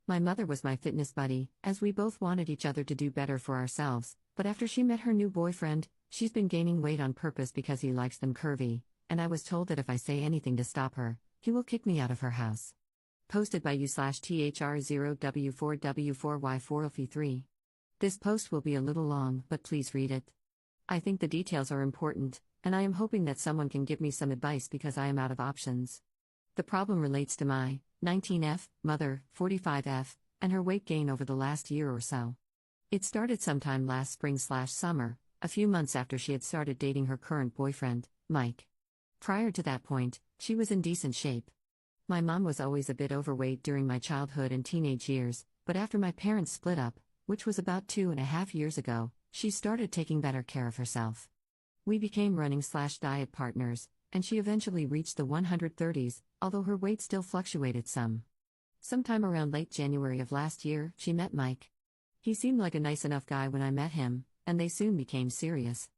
My mother was my fitness buddy, as we both wanted each other to do better for ourselves, but after she met her new boyfriend, she's been gaining weight on purpose because he likes them curvy, and I was told that if I say anything to stop her, he will kick me out of her house. Posted by u/thr0w4w4y4lf3. This post will be a little long, but please read it. I think the details are important, and I am hoping that someone can give me some advice because I am out of options. The problem relates to my 19F mother, 45F, and her weight gain over the last year or so. It started sometime last spring/summer, a few months after she had started dating her current boyfriend, Mike. Prior to that point, she was in decent shape. My mom was always a bit overweight during my childhood and teenage years, but after my parents split up, which was about 2.5 years ago, she started taking better care of herself. We became running/diet partners, and she eventually reached the 130s, although her weight still fluctuated some. Sometime around late January of last year, she met Mike. He seemed like a nice enough guy when I met him, and they soon became serious.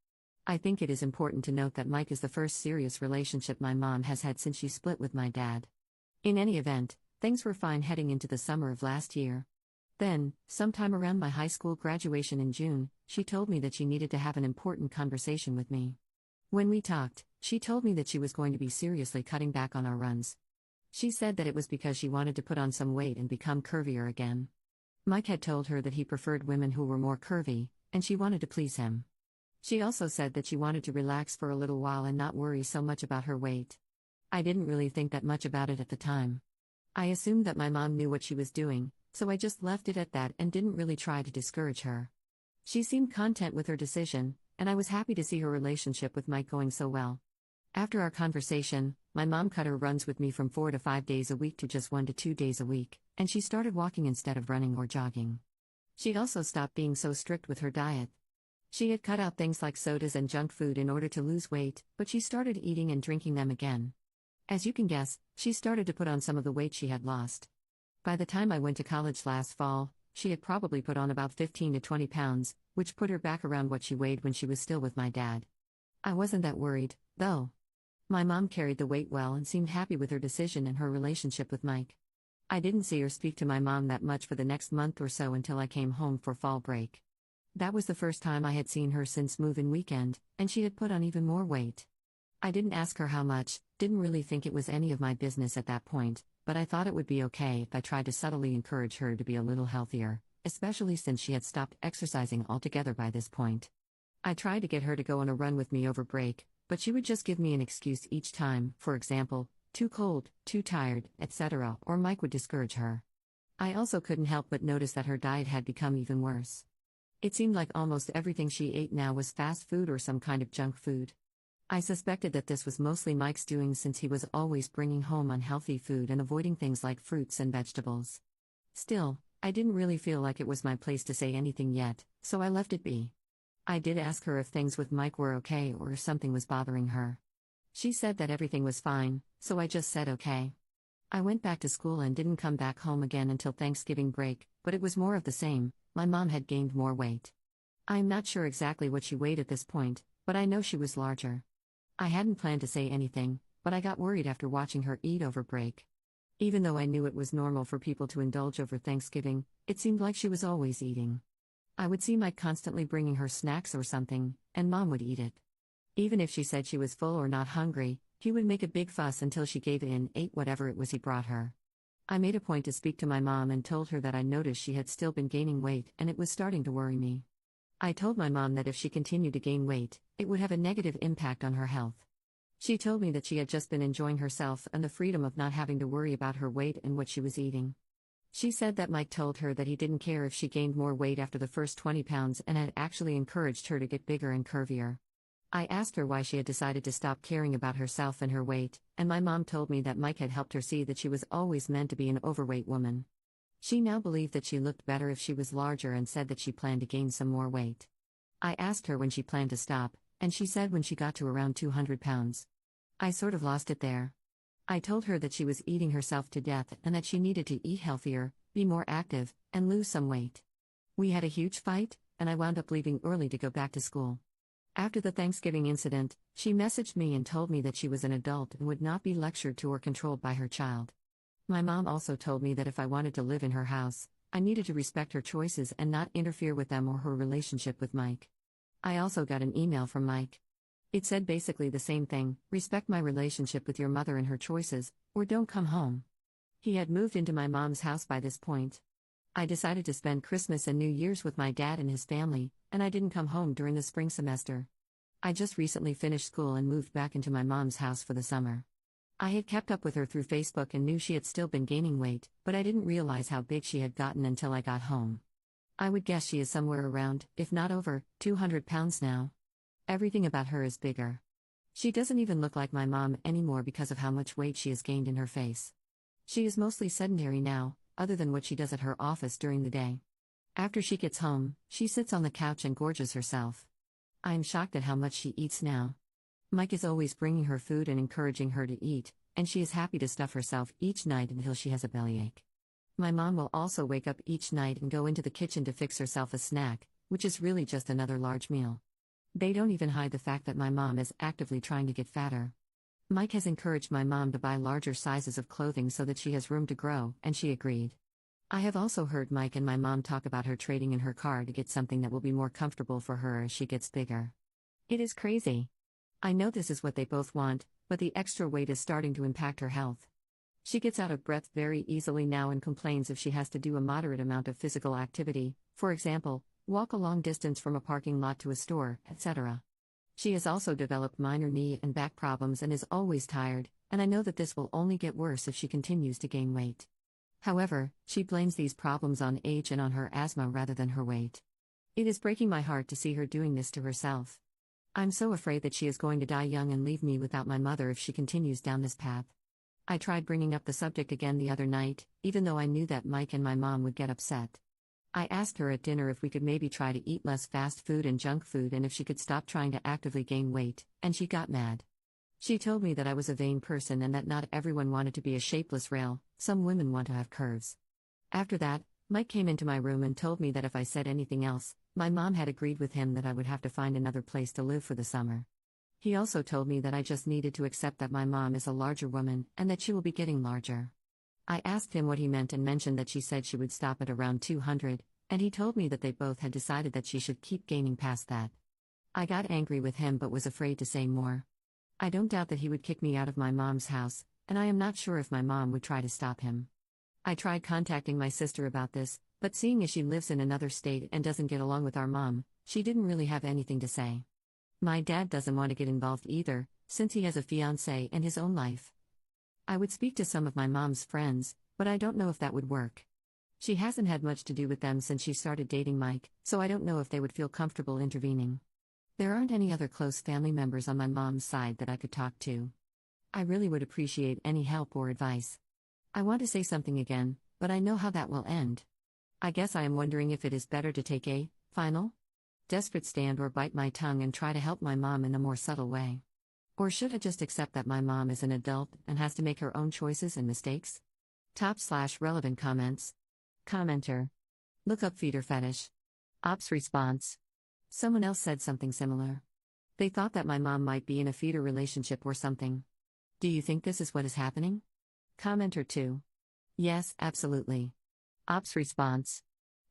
I think it is important to note that Mike is the first serious relationship my mom has had since she split with my dad. In any event, things were fine heading into the summer of last year. Then, sometime around my high school graduation in June, she told me that she needed to have an important conversation with me. When we talked, she told me that she was going to be seriously cutting back on our runs. She said that it was because she wanted to put on some weight and become curvier again. Mike had told her that he preferred women who were more curvy, and she wanted to please him. She also said that she wanted to relax for a little while and not worry so much about her weight. I didn't really think that much about it at the time. I assumed that my mom knew what she was doing, so I just left it at that and didn't really try to discourage her. She seemed content with her decision, and I was happy to see her relationship with Mike going so well. After our conversation, my mom cut her runs with me from 4 to 5 days a week to just 1 to 2 days a week, and she started walking instead of running or jogging. She also stopped being so strict with her diet. She had cut out things like sodas and junk food in order to lose weight, but she started eating and drinking them again. As you can guess, she started to put on some of the weight she had lost. By the time I went to college last fall, she had probably put on about 15 to 20 pounds, which put her back around what she weighed when she was still with my dad. I wasn't that worried, though. My mom carried the weight well and seemed happy with her decision and her relationship with Mike. I didn't see or speak to my mom that much for the next month or so until I came home for fall break. That was the first time I had seen her since move-in weekend, and she had put on even more weight. I didn't ask her how much, didn't really think it was any of my business at that point, but I thought it would be okay if I tried to subtly encourage her to be a little healthier, especially since she had stopped exercising altogether by this point. I tried to get her to go on a run with me over break, but she would just give me an excuse each time, for example, too cold, too tired, etc., or Mike would discourage her. I also couldn't help but notice that her diet had become even worse. It seemed like almost everything she ate now was fast food or some kind of junk food. I suspected that this was mostly Mike's doing since he was always bringing home unhealthy food and avoiding things like fruits and vegetables. Still, I didn't really feel like it was my place to say anything yet, so I left it be. I did ask her if things with Mike were okay or if something was bothering her. She said that everything was fine, so I just said okay. I went back to school and didn't come back home again until Thanksgiving break, but it was more of the same. My mom had gained more weight. I am not sure exactly what she weighed at this point, but I know she was larger. I hadn't planned to say anything, but I got worried after watching her eat over break. Even though I knew it was normal for people to indulge over Thanksgiving, it seemed like she was always eating. I would see Mike constantly bringing her snacks or something, and Mom would eat it. Even if she said she was full or not hungry, he would make a big fuss until she gave in and ate whatever it was he brought her. I made a point to speak to my mom and told her that I noticed she had still been gaining weight and it was starting to worry me. I told my mom that if she continued to gain weight, it would have a negative impact on her health. She told me that she had just been enjoying herself and the freedom of not having to worry about her weight and what she was eating. She said that Mike told her that he didn't care if she gained more weight after the first 20 pounds and had actually encouraged her to get bigger and curvier. I asked her why she had decided to stop caring about herself and her weight, and my mom told me that Mike had helped her see that she was always meant to be an overweight woman. She now believed that she looked better if she was larger and said that she planned to gain some more weight. I asked her when she planned to stop, and she said when she got to around 200 pounds. I sort of lost it there. I told her that she was eating herself to death and that she needed to eat healthier, be more active, and lose some weight. We had a huge fight, and I wound up leaving early to go back to school. After the Thanksgiving incident, she messaged me and told me that she was an adult and would not be lectured to or controlled by her child. My mom also told me that if I wanted to live in her house, I needed to respect her choices and not interfere with them or her relationship with Mike. I also got an email from Mike. It said basically the same thing: respect my relationship with your mother and her choices, or don't come home. He had moved into my mom's house by this point. I decided to spend Christmas and New Year's with my dad and his family, and I didn't come home during the spring semester. I just recently finished school and moved back into my mom's house for the summer. I had kept up with her through Facebook and knew she had still been gaining weight, but I didn't realize how big she had gotten until I got home. I would guess she is somewhere around, if not over, 200 pounds now. Everything about her is bigger. She doesn't even look like my mom anymore because of how much weight she has gained in her face. She is mostly sedentary now, other than what she does at her office during the day. After she gets home, she sits on the couch and gorges herself. I am shocked at how much she eats now. Mike is always bringing her food and encouraging her to eat, and she is happy to stuff herself each night until she has a bellyache. My mom will also wake up each night and go into the kitchen to fix herself a snack, which is really just another large meal. They don't even hide the fact that my mom is actively trying to get fatter. Mike has encouraged my mom to buy larger sizes of clothing so that she has room to grow, and she agreed. I have also heard Mike and my mom talk about her trading in her car to get something that will be more comfortable for her as she gets bigger. It is crazy. I know this is what they both want, but the extra weight is starting to impact her health. She gets out of breath very easily now and complains if she has to do a moderate amount of physical activity, for example, walk a long distance from a parking lot to a store, etc. She has also developed minor knee and back problems and is always tired, and I know that this will only get worse if she continues to gain weight. However, she blames these problems on age and on her asthma rather than her weight. It is breaking my heart to see her doing this to herself. I'm so afraid that she is going to die young and leave me without my mother if she continues down this path. I tried bringing up the subject again the other night, even though I knew that Mike and my mom would get upset. I asked her at dinner if we could maybe try to eat less fast food and junk food and if she could stop trying to actively gain weight, and she got mad. She told me that I was a vain person and that not everyone wanted to be a shapeless rail, some women want to have curves. After that, Mike came into my room and told me that if I said anything else, my mom had agreed with him that I would have to find another place to live for the summer. He also told me that I just needed to accept that my mom is a larger woman and that she will be getting larger. I asked him what he meant and mentioned that she said she would stop at around 200, and he told me that they both had decided that she should keep gaining past that. I got angry with him but was afraid to say more. I don't doubt that he would kick me out of my mom's house, and I am not sure if my mom would try to stop him. I tried contacting my sister about this, but seeing as she lives in another state and doesn't get along with our mom, she didn't really have anything to say. My dad doesn't want to get involved either, since he has a fiancé and his own life. I would speak to some of my mom's friends, but I don't know if that would work. She hasn't had much to do with them since she started dating Mike, so I don't know if they would feel comfortable intervening. There aren't any other close family members on my mom's side that I could talk to. I really would appreciate any help or advice. I want to say something again, but I know how that will end. I guess I am wondering if it is better to take a final, desperate stand or bite my tongue and try to help my mom in a more subtle way. Or should I just accept that my mom is an adult and has to make her own choices and mistakes? /relevant comments. Commenter. Look up feeder fetish. Ops response. Someone else said something similar. They thought that my mom might be in a feeder relationship or something. Do you think this is what is happening? Commenter 2. Yes, absolutely. Ops response.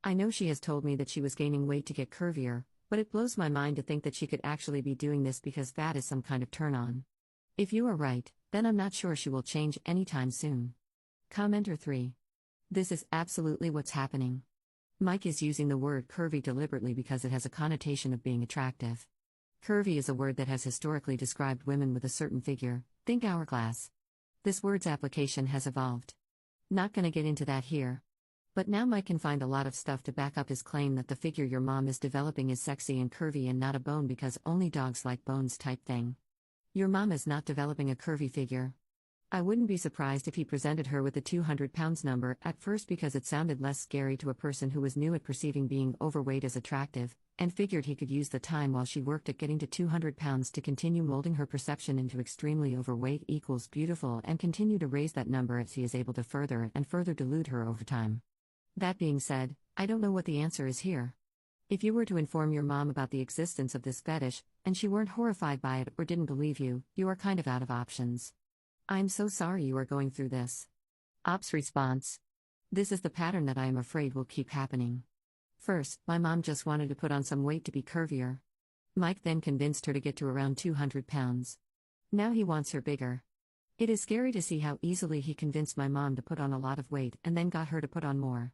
I know she has told me that she was gaining weight to get curvier, but it blows my mind to think that she could actually be doing this because fat is some kind of turn on. If you are right, then I'm not sure she will change anytime soon. Commenter 3. This is absolutely what's happening. Mike is using the word curvy deliberately because it has a connotation of being attractive. Curvy is a word that has historically described women with a certain figure, think hourglass. This word's application has evolved. Not gonna get into that here. But now Mike can find a lot of stuff to back up his claim that the figure your mom is developing is sexy and curvy and not a bone because only dogs like bones type thing. Your mom is not developing a curvy figure. I wouldn't be surprised if he presented her with a 200 pounds number at first because it sounded less scary to a person who was new at perceiving being overweight as attractive, and figured he could use the time while she worked at getting to 200 pounds to continue molding her perception into extremely overweight equals beautiful and continue to raise that number as he is able to further and further delude her over time. That being said, I don't know what the answer is here. If you were to inform your mom about the existence of this fetish, and she weren't horrified by it or didn't believe you, you are kind of out of options. I'm so sorry you are going through this. Ops response. This is the pattern that I am afraid will keep happening. First, my mom just wanted to put on some weight to be curvier. Mike then convinced her to get to around 200 pounds. Now he wants her bigger. It is scary to see how easily he convinced my mom to put on a lot of weight and then got her to put on more.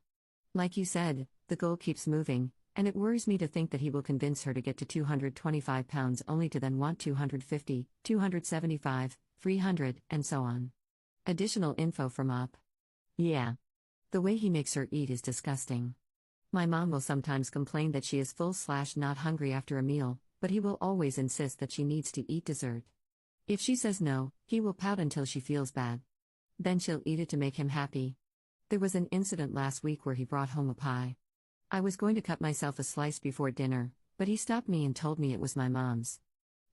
Like you said, the goal keeps moving, and it worries me to think that he will convince her to get to 225 pounds only to then want 250, 275, 300, and so on. Additional info from Up. Yeah. The way he makes her eat is disgusting. My mom will sometimes complain that she is full/not hungry after a meal, but he will always insist that she needs to eat dessert. If she says no, he will pout until she feels bad. Then she'll eat it to make him happy. There was an incident last week where he brought home a pie. I was going to cut myself a slice before dinner, but he stopped me and told me it was my mom's.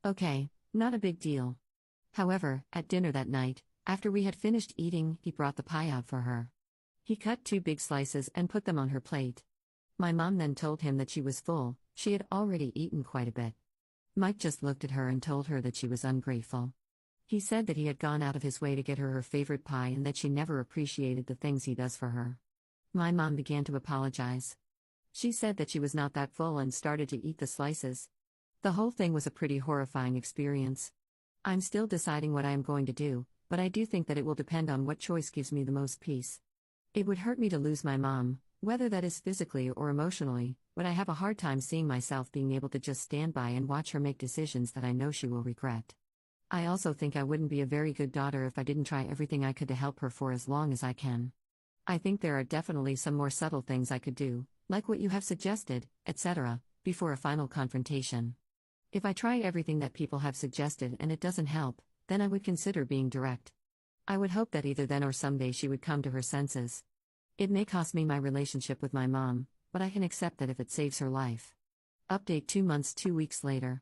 Okay, not a big deal. However, at dinner that night, after we had finished eating, he brought the pie out for her. He cut 2 big slices and put them on her plate. My mom then told him that she was full, she had already eaten quite a bit. Mike just looked at her and told her that she was ungrateful. He said that he had gone out of his way to get her favorite pie and that she never appreciated the things he does for her. My mom began to apologize. She said that she was not that full and started to eat the slices. The whole thing was a pretty horrifying experience. I'm still deciding what I am going to do, but I do think that it will depend on what choice gives me the most peace. It would hurt me to lose my mom, whether that is physically or emotionally, but I have a hard time seeing myself being able to just stand by and watch her make decisions that I know she will regret. I also think I wouldn't be a very good daughter if I didn't try everything I could to help her for as long as I can. I think there are definitely some more subtle things I could do, like what you have suggested, etc., before a final confrontation. If I try everything that people have suggested and it doesn't help, then I would consider being direct. I would hope that either then or someday she would come to her senses. It may cost me my relationship with my mom, but I can accept that if it saves her life. Update 2 months 2 weeks later.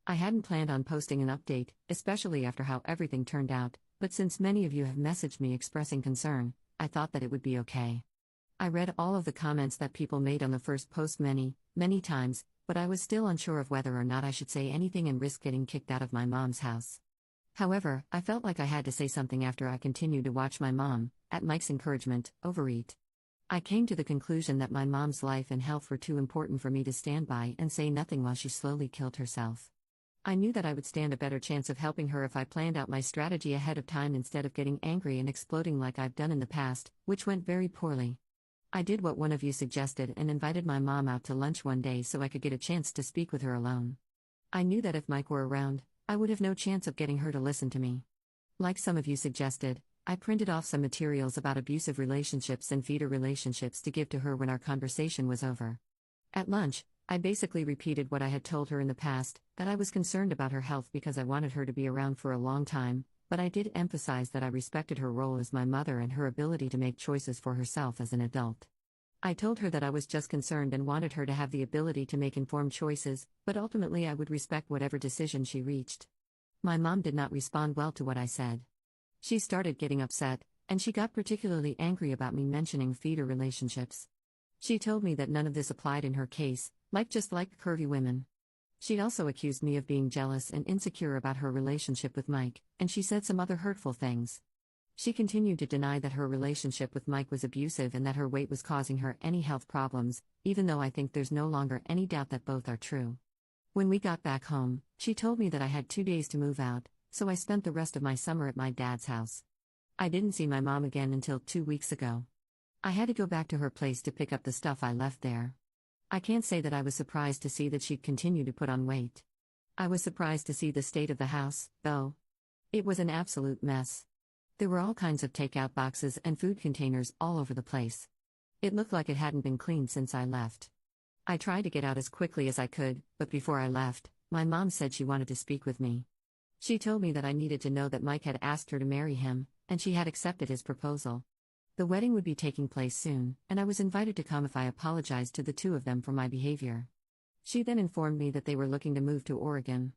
I hadn't planned on posting an update, especially after how everything turned out, but since many of you have messaged me expressing concern, I thought that it would be okay. I read all of the comments that people made on the first post many times, but I was still unsure of whether or not I should say anything and risk getting kicked out of my mom's house. However, I felt like I had to say something after I continued to watch my mom, at Mike's encouragement, overeat. I came to the conclusion that my mom's life and health were too important for me to stand by and say nothing while she slowly killed herself. I knew that I would stand a better chance of helping her if I planned out my strategy ahead of time instead of getting angry and exploding like I've done in the past, which went very poorly. I did what one of you suggested and invited my mom out to lunch one day so I could get a chance to speak with her alone. I knew that if Mike were around, I would have no chance of getting her to listen to me. Like some of you suggested, I printed off some materials about abusive relationships and feeder relationships to give to her when our conversation was over. At lunch, I basically repeated what I had told her in the past, that I was concerned about her health because I wanted her to be around for a long time, but I did emphasize that I respected her role as my mother and her ability to make choices for herself as an adult. I told her that I was just concerned and wanted her to have the ability to make informed choices, but ultimately I would respect whatever decision she reached. My mom did not respond well to what I said. She started getting upset, and she got particularly angry about me mentioning feeder relationships. She told me that none of this applied in her case, Mike just liked curvy women. She also accused me of being jealous and insecure about her relationship with Mike, and she said some other hurtful things. She continued to deny that her relationship with Mike was abusive and that her weight was causing her any health problems, even though I think there's no longer any doubt that both are true. When we got back home, she told me that I had 2 days to move out, so I spent the rest of my summer at my dad's house. I didn't see my mom again until 2 weeks ago. I had to go back to her place to pick up the stuff I left there. I can't say that I was surprised to see that she'd continue to put on weight. I was surprised to see the state of the house, though. It was an absolute mess. There were all kinds of takeout boxes and food containers all over the place. It looked like it hadn't been cleaned since I left. I tried to get out as quickly as I could, but before I left, my mom said she wanted to speak with me. She told me that I needed to know that Mike had asked her to marry him, and she had accepted his proposal. The wedding would be taking place soon, and I was invited to come if I apologized to the two of them for my behavior. She then informed me that they were looking to move to Oregon.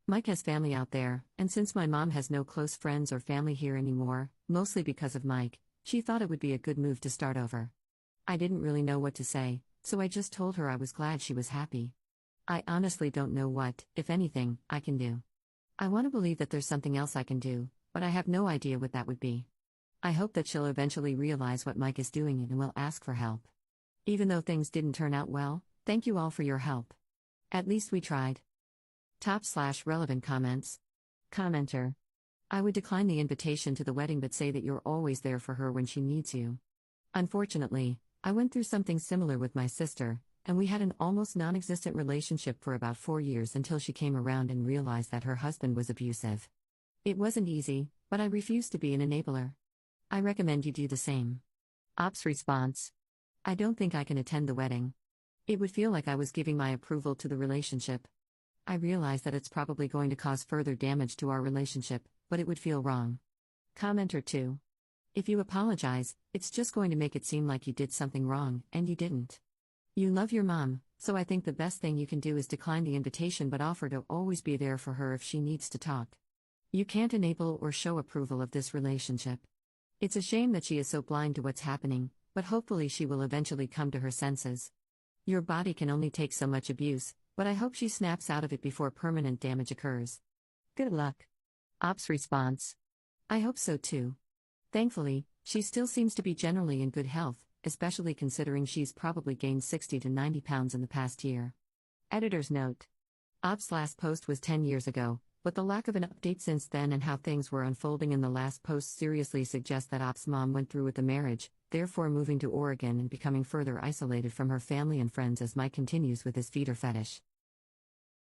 Mike has family out there, and since my mom has no close friends or family here anymore, mostly because of Mike, she thought it would be a good move to start over. I didn't really know what to say, so I just told her I was glad she was happy. I honestly don't know what, if anything, I can do. I want to believe that there's something else I can do, but I have no idea what that would be. I hope that she'll eventually realize what Mike is doing and will ask for help. Even though things didn't turn out well, thank you all for your help. At least we tried. Top/relevant comments. Commenter. I would decline the invitation to the wedding but say that you're always there for her when she needs you. Unfortunately, I went through something similar with my sister, and we had an almost non-existent relationship for about 4 years until she came around and realized that her husband was abusive. It wasn't easy, but I refused to be an enabler. I recommend you do the same. Ops response. I don't think I can attend the wedding. It would feel like I was giving my approval to the relationship. I realize that it's probably going to cause further damage to our relationship, but it would feel wrong. Commenter 2. If you apologize, it's just going to make it seem like you did something wrong, and you didn't. You love your mom, so I think the best thing you can do is decline the invitation but offer to always be there for her if she needs to talk. You can't enable or show approval of this relationship. It's a shame that she is so blind to what's happening, but hopefully she will eventually come to her senses. Your body can only take so much abuse, but I hope she snaps out of it before permanent damage occurs. Good luck. Ops response. I hope so too. Thankfully, she still seems to be generally in good health, especially considering she's probably gained 60 to 90 pounds in the past year. Editor's note. Ops' last post was 10 years ago, but the lack of an update since then and how things were unfolding in the last post seriously suggests that Ops' mom went through with the marriage, therefore moving to Oregon and becoming further isolated from her family and friends as Mike continues with his feeder fetish.